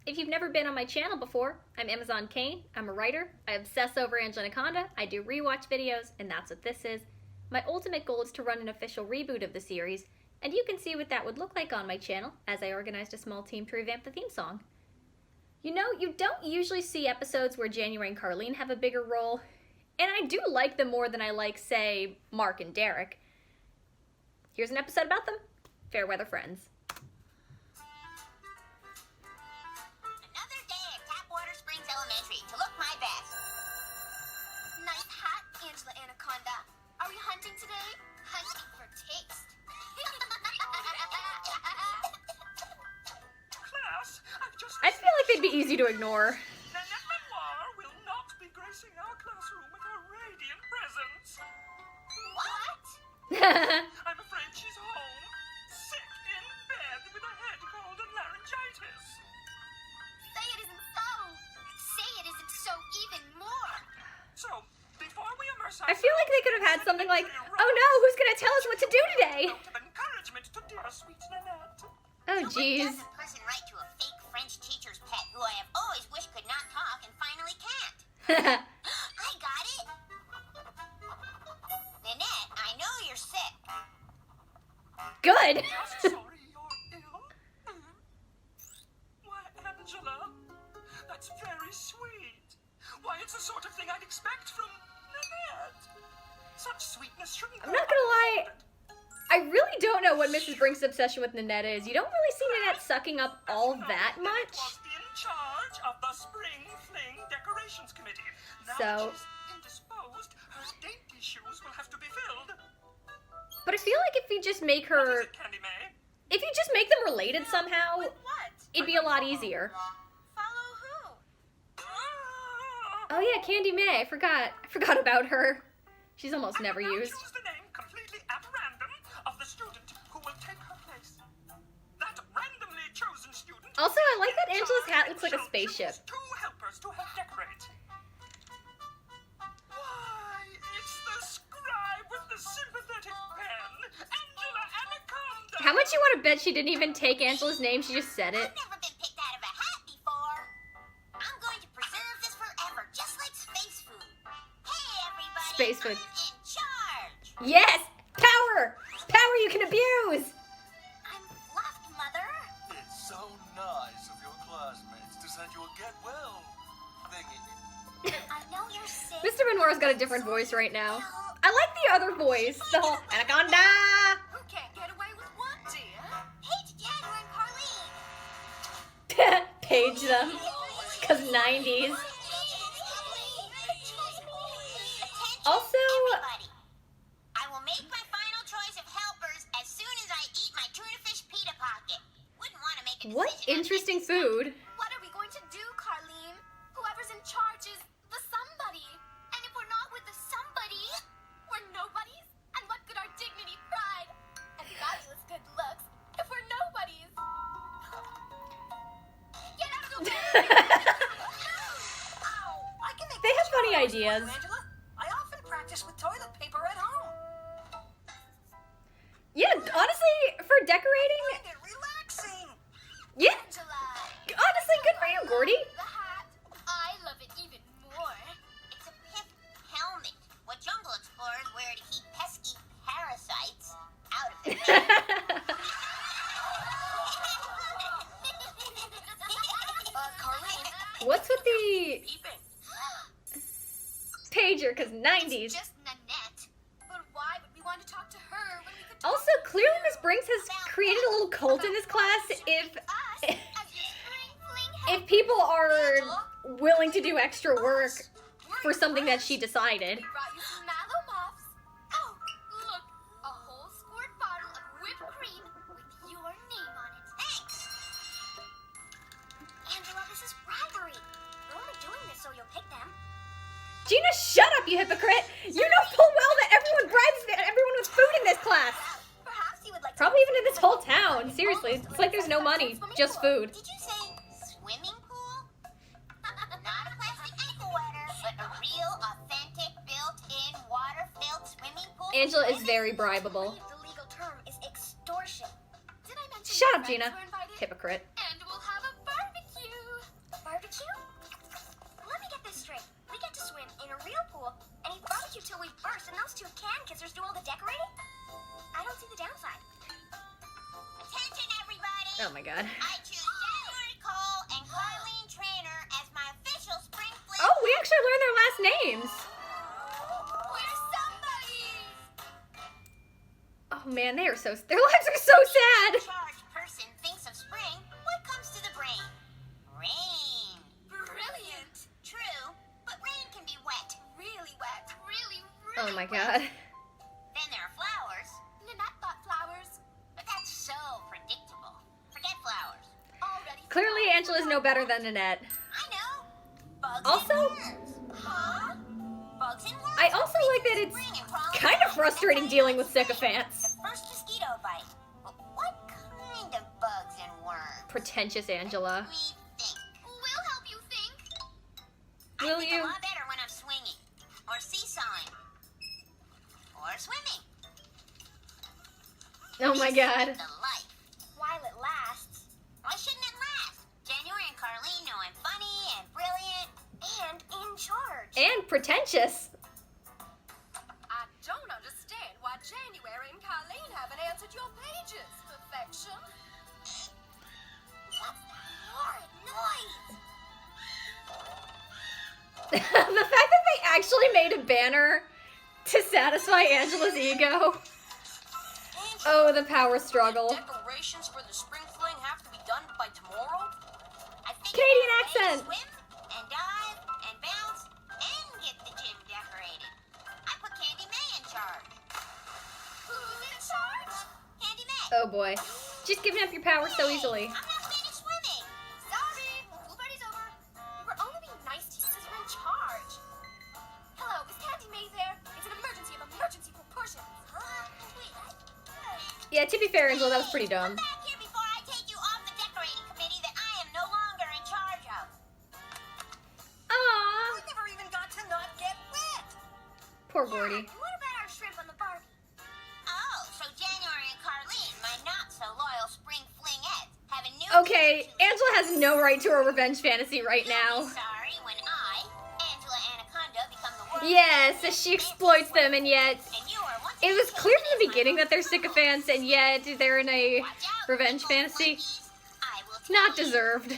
If you've never been on my channel before, I'm AmazzonKane. I'm a writer. I obsess over Anaconda. I do rewatch videos, and that's what this is. My ultimate goal is to run an official reboot of the series, and you can see what that would look like on my channel as I organized a small team to revamp the theme song. You know, you don't usually see episodes where January and Karlene have a bigger role, and I do like them more than I like, say, Mark and Derek. Here's an episode about them. Fairweather friends. Another day at Tapwater Springs Elementary to look my best. Nice hat, Angela Anaconda. Are we hunting today? Hunting for taste. Class, I've just I feel like they'd be easy to ignore. Nanette Memoir will not be gracing our classroom with her radiant presence. What? I'm afraid she's home, sick in bed with a head cold and laryngitis. Say it isn't so. Say it isn't so even more. So, before we immerse I feel like they could have had something like, oh no, who's gonna tell us what to do today? note of encouragement to dear sweet Nanette. Oh So what jeez. does a person write to a fake French teacher's pet who I have always wished could not talk and finally can't? I got it. Nanette, I know you're sick. Good. Just sorry you're ill. Why, Angela, that's very sweet. Why, it's the sort of thing I'd expect from Nanette. Such sweetness shouldn't I'm go not gonna lie, unnoted. I really don't know what Mrs. Brink's obsession with Nanette is. You don't really see Nanette sucking up all that much. Was in charge of the Spring Fling Decorations Committee. Now So- that she's indisposed, her dainty shoes will have to be filled. But I feel like if you just make What her, is it, Candy May? if you just make them related somehow, With what? it'd be a lot easier. Follow who? Oh yeah, Candy May. I forgot about her. She's almost never I will now used. choose the name completely at random of the student who will take her place. That randomly chosen student. Also, I like that in Angela's hat charge looks like a shall spaceship. choose 2 helpers to help decorate. Why, it's the scribe with the sympathetic pen, Angela Anaconda. How much you want to bet she didn't even take Angela's name? She just said it. I've never been picked out of a hat before. I'm going to preserve this forever, just like space food. Hey, everybody. Space food. I'm in charge. Yes! Power! Power you can abuse! I'm left, Mother. It's so nice of your classmates to send you a get well thingy. I know you're sick. Mr. Manoir's got a different voice right now. I like the other voice. The whole Anaconda! Who can't get away with what, dear? Paige, January, and Karlene. Page them. Cause 90s. Attention, Also, everybody. I will make my final choice of helpers as soon as I eat my tuna fish pita pocket. Wouldn't want to make a decision. what on interesting this food. What are we going to do, Karlene? Whoever's in charge is the somebody. And if we're not with the somebody, we're nobodies. And what good our dignity, pride, and fabulous good looks if we're nobodies? Get out of the way! I can make They have funny those ideas. for you, Angela. I often practice with toilet paper at home. Yeah, honestly, for decorating, Find it relaxing. yeah, Angela, honestly, good for you, Gordy. the hat. I love it even more. It's a pith helmet. What jungle explorers wear to keep pesky parasites out of their Karlene, What's with the peeping. pager? Cause 90s. It's just Nanette. But why would we want to talk to her when we could talk Also, clearly Miss Brinks has created a little cult in this class. to us as your spring fling If people are willing to do extra work for something that she decided. We brought you some mallow muffs. Oh, look, a whole squirt bottle of whipped cream with your name on it. Thanks. Angela, this is bribery. We're only doing this so you'll pick them. Gina, shut up, you hypocrite! You know full well that everyone bribes everyone with food in this class. Perhaps you would like Probably even in this whole town. Seriously, it's like there's no money, just food. Did you say swimming pool? Not a plastic ankle wetter, but a real, authentic, built-in, water-filled swimming pool. Angela is very bribable. The legal term is extortion. Did I mention Shut your up, friends Gina. were invited? Hypocrite. And we'll have a barbecue. in a real pool, and he barbecued till we burst, and those two can kissers do all the decorating? I don't see the downside. Attention, everybody! Oh my god. I choose January Cole and Karlene Trainer as my official spring fling. Oh, we actually learned their last names. We're somebodies! Oh man, their lives are so sad. Charged person thinks of spring. What comes to the brain? Rain. Brilliant! True, but rain can be wet. Really wet. Really, Oh really my wet. god. Then there are flowers, Nanette thought flowers. but that's so predictable. Forget flowers. Already. Clearly, Angela's no better than Nanette. I know. Bugs Also- and worms. Huh? Bugs and worms. I also like that it's Spring and crawling kind of around. frustrating dealing with sycophants. The first mosquito bite. But what kind of bugs and worms? Pretentious Angela. We think. We'll help you think. Will I think you? a lot better when I'm swinging, or seesawing, or swimming. Oh my god. The life. While it lasts. Why shouldn't it last? January and Karlene know I'm funny and brilliant. And in charge. And pretentious. I don't understand why January and Karlene haven't answered your pages, perfection. What's that horrid noise? The fact that they actually made a banner to satisfy Angela's ego. Oh, the power struggle. Decorations for the spring fling have to be done by tomorrow? I think Canadian it's a way to accent. Swim and dive and bounce and get the gym decorated. I put Candy May in charge. Who's in charge? Candy May. Oh boy. Just giving up your power so easily. I'm not finished swimming. Sorry. Pool party's over. We were only being nice to you since you're in charge. Hello, is Candy May there? It's an emergency of emergency proportions. Wait, Yeah, to be fair, Angela, that was pretty dumb. Come back here before I take you off the decorating committee that I am no longer in charge of. Aww. I never even got to not get wet. Poor Gordy. What about our shrimp on the Barbie? Oh, so January and Karlene, my not-so-loyal spring flingettes, have a new... Okay, Angela has no right to a revenge fantasy right now. Sorry when I, Angela Anaconda, become the world's... Yes, she exploits them, and yet And you are once it was again clear from the my beginning that they're sycophants, and yet they're in a Watch out, revenge little fantasy. flunkies. I will Not tell you. deserved.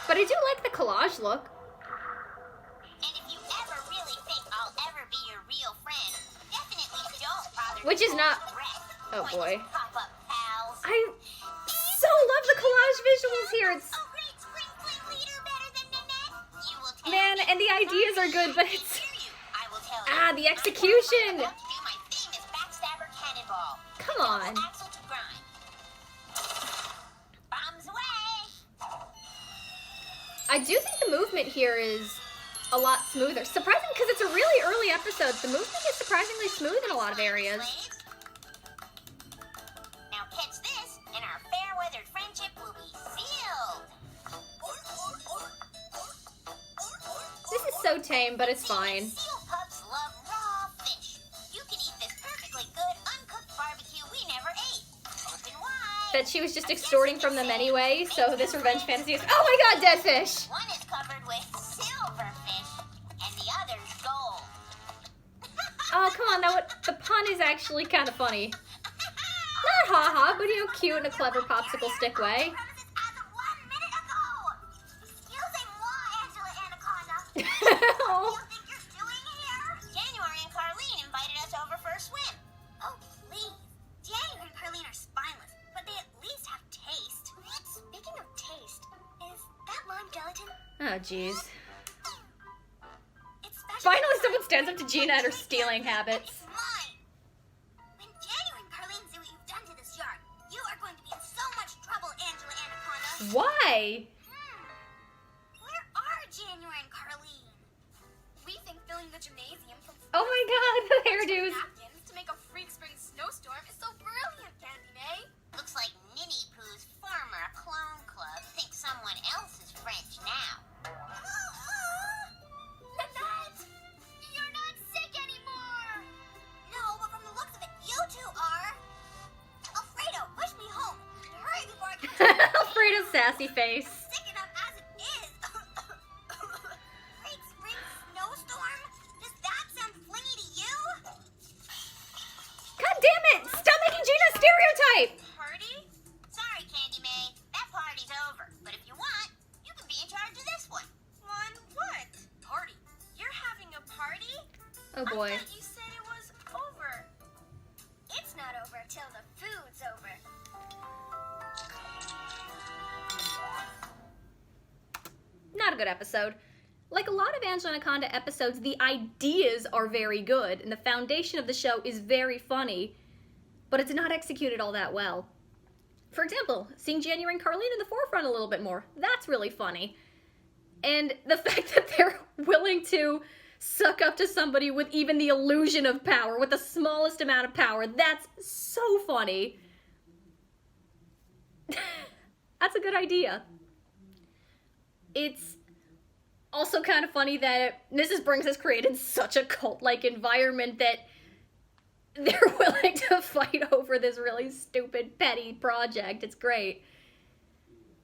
But I do like the collage look. And if you ever really think I'll ever be your real friend, definitely don't bother Which to is not- hold your breath. Oh, Pointless boy. Pop-up pals. I so love the collage visuals here. It's Oh, great spring fling leader, better than Nanette. You will tell man, me. and the ideas are good, but it's Hear you. I will tell you. ah, the execution. I'm about to do my famous backstabber cannonball. Come Double on. axle to grind. Bombs away. I do think the movement here is a lot smoother. Surprising because it's a really early episode. The movement is surprisingly smooth in a lot of areas. Slaves. Now catch this, and our fair-weathered friendship will be sealed. This is so tame, but it's fine. Seal pups love raw fish. You can eat this perfectly good uncooked barbecue we never ate. Open wide. That she was just extorting from them anyway, so this revenge fantasy is— oh my god, dead fish! One is covered with silverfish, and the other's gold. Oh, come on, the pun is actually kind of funny. Not haha, but you know, cute in a clever popsicle stick way. Premises as of 1 minute ago. Excusez-moi, Angela Anaconda. Oh. What do you think you're doing here? January and Karlene invited us over for a swim. Oh, please. January and Karlene are spineless, but they at least have taste. Speaking of taste, is that lime gelatin? Oh, jeez. It's special. Finally, someone stands up to Gina and her stealing habits. It's mine. When January and Karlene see what you've done to this yard, you are going to be in so much trouble, Angela Anaconda. Why? Where are January and Karlene? We think filling the gymnasium from Oh my god, the hairdos. napkins to make a freak spring snowstorm is so brilliant, Candy May. Looks like Minnie Pooh's former clone club thinks someone else is French now. Nanette! You're not sick anymore! No, but from the looks of it, you two are. Alfredo, push me home. Hurry before I catch Alfredo's sassy face. great. Party? Sorry, Candy May. That party's over. But if you want, you can be in charge of this one. One what? Party. You're having a party? Oh boy. I thought you said it was over. It's not over till the food's over. Not a good episode. Like a lot of Anaconda episodes, the ideas are very good, and the foundation of the show is very funny, but it's not executed all that well. For example, seeing January and Karlene in the forefront a little bit more, that's really funny. And the fact that they're willing to suck up to somebody with even the illusion of power, with the smallest amount of power, that's so funny. That's a good idea. It's also kind of funny that Mrs. Brinks has created such a cult-like environment that they're willing to fight over this really stupid, petty project. It's great.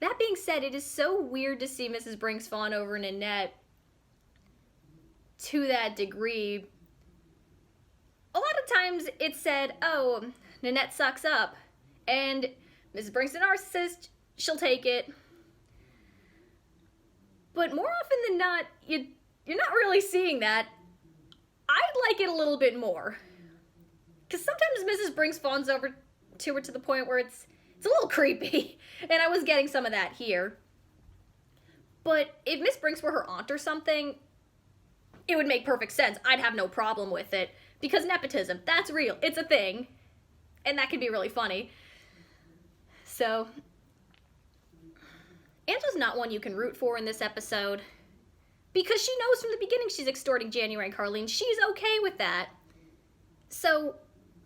That being said, it is so weird to see Mrs. Brinks fawn over Nanette to that degree. A lot of times it's said, oh, Nanette sucks up, and Mrs. Brinks is a narcissist, she'll take it. But more often than not, you're not really seeing that. I'd like it a little bit more. Because sometimes Mrs. Brinks fawns over to her to the point where it's a little creepy. And I was getting some of that here. But if Miss Brinks were her aunt or something, it would make perfect sense. I'd have no problem with it. Because nepotism, that's real. It's a thing. And that can be really funny. So Angela's not one you can root for in this episode, because she knows from the beginning she's extorting January and Karlene. She's okay with that. So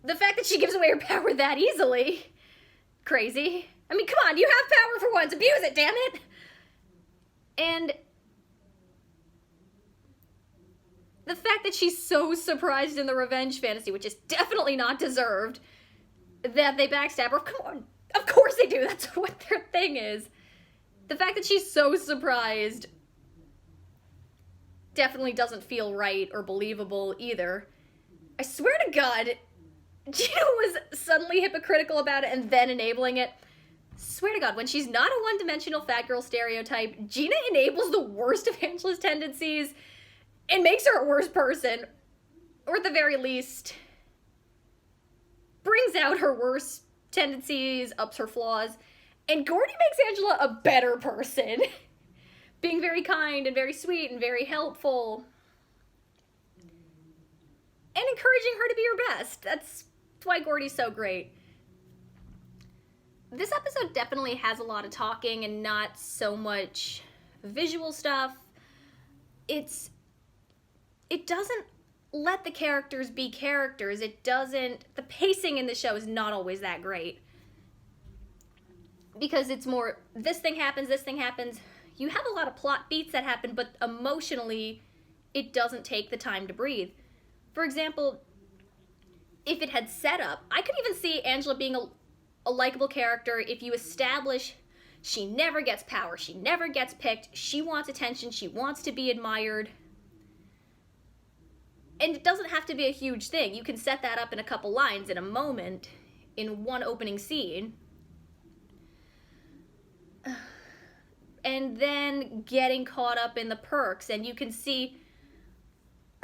the fact that she gives away her power that easily, crazy. I mean, come on, you have power for once. Abuse it, damn it. And the fact that she's so surprised in the revenge fantasy, which is definitely not deserved, that they backstab her. Come on. Of course they do. That's what their thing is. The fact that she's so surprised definitely doesn't feel right or believable either. I swear to God, Gina was suddenly hypocritical about it and then enabling it. Swear to God, when she's not a one-dimensional fat girl stereotype, Gina enables the worst of Angela's tendencies and makes her a worse person. Or at the very least, brings out her worst tendencies, ups her flaws. And Gordy makes Angela a better person. Being very kind and very sweet and very helpful. And encouraging her to be her best. That's why Gordy's so great. This episode definitely has a lot of talking and not so much visual stuff. It doesn't let the characters be characters. The pacing in the show is not always that great. Because it's more, this thing happens. You have a lot of plot beats that happen, but emotionally, it doesn't take the time to breathe. For example, if it had set up, I could even see Angela being a likable character if you establish she never gets power, she never gets picked, she wants attention, she wants to be admired. And it doesn't have to be a huge thing. You can set that up in a couple lines in a moment, in one opening scene. And then getting caught up in the perks, and you can see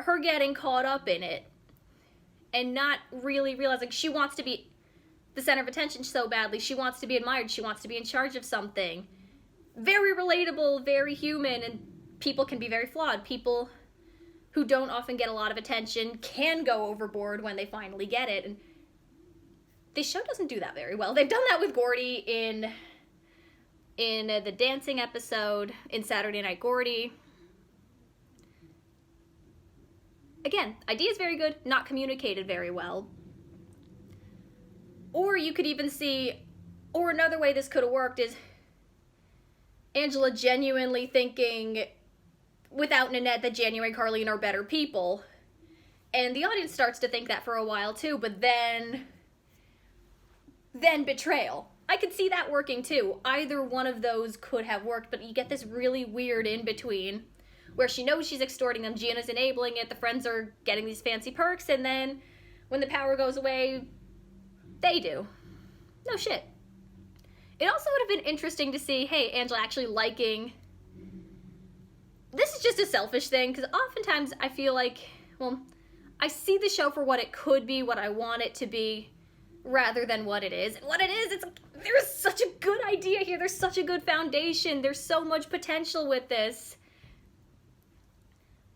her getting caught up in it and not really realizing she wants to be the center of attention so badly. She wants to be admired. She wants to be in charge of something. Very relatable, very human, and people can be very flawed. People who don't often get a lot of attention can go overboard when they finally get it, and this show doesn't do that very well. They've done that with Gordy in the dancing episode, in Saturday Night Gordy. Again, idea's very good, not communicated very well. Or you could even see, or another way this could have worked is Angela genuinely thinking, without Nanette, that January and Karlene are better people. And the audience starts to think that for a while too, but then betrayal. I could see that working too. Either one of those could have worked, but you get this really weird in-between where she knows she's extorting them, Gina's enabling it, the friends are getting these fancy perks, and then when the power goes away, they do. No shit. It also would have been interesting to see, hey, Angela actually liking... This is just a selfish thing, because oftentimes I feel like, well, I see the show for what it could be, what I want it to be, rather than what it is. And what it is, it's like, there's such a good idea here. There's such a good foundation. There's so much potential with this.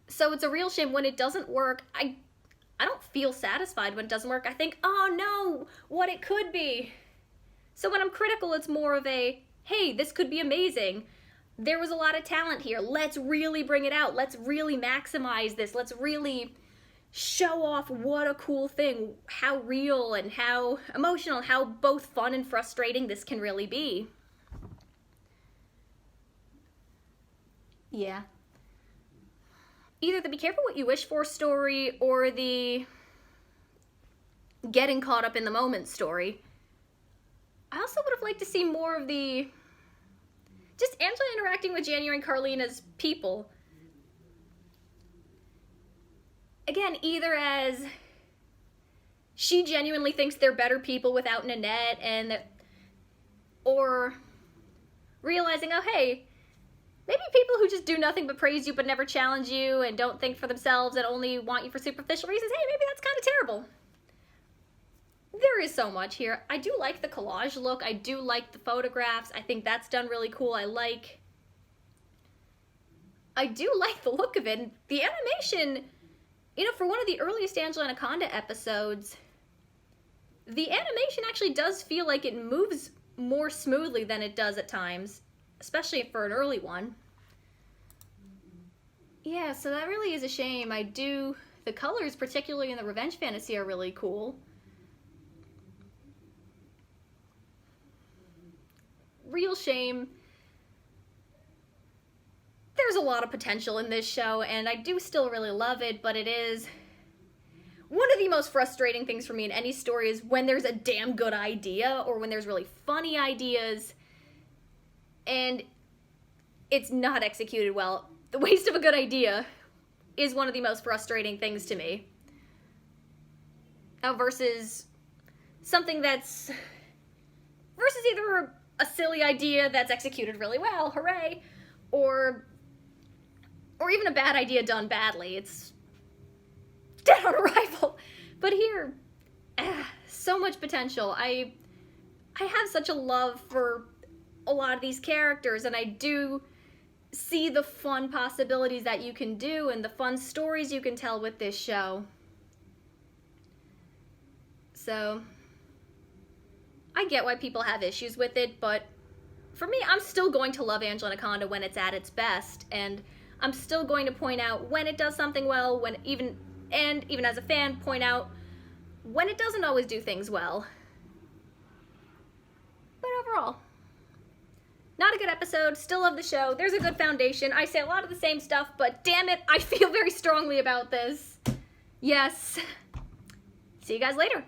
So it's a real shame when it doesn't work. I don't feel satisfied when it doesn't work. I think, oh no, what it could be. So when I'm critical, it's more of a, hey, this could be amazing. There was a lot of talent here. Let's really bring it out. Let's really maximize this. Let's really show off what a cool thing, how real and how emotional, how both fun and frustrating this can really be. Yeah. Either the be careful what you wish for story or the getting caught up in the moment story. I also would have liked to see more of the just Angela interacting with January and Karlene as people. Again, either as she genuinely thinks they're better people without Nanette, and or realizing, oh hey, maybe people who just do nothing but praise you but never challenge you and don't think for themselves and only want you for superficial reasons, hey, maybe that's kind of terrible. There is so much here. I do like the collage look. I do like the photographs. I think that's done really cool. I do like the look of it. The animation, you know, for one of the earliest Angela Anaconda episodes, the animation actually does feel like it moves more smoothly than it does at times, especially for an early one. Yeah, so that really is a shame. The colors, particularly in the Revenge Fantasy, are really cool. Real shame. There's a lot of potential in this show, and I do still really love it, but it is one of the most frustrating things for me in any story is when there's a damn good idea or when there's really funny ideas and it's not executed well. The waste of a good idea is one of the most frustrating things to me. Now versus something versus either a silly idea that's executed really well, hooray, or even a bad idea done badly. It's dead on arrival. But here, so much potential. I have such a love for a lot of these characters, and I do see the fun possibilities that you can do and the fun stories you can tell with this show. So I get why people have issues with it, but for me, I'm still going to love Angela Anaconda when it's at its best, and I'm still going to point out when it does something well, even as a fan, point out when it doesn't always do things well. But overall, not a good episode, still love the show, there's a good foundation, I say a lot of the same stuff, but damn it, I feel very strongly about this. Yes. See you guys later.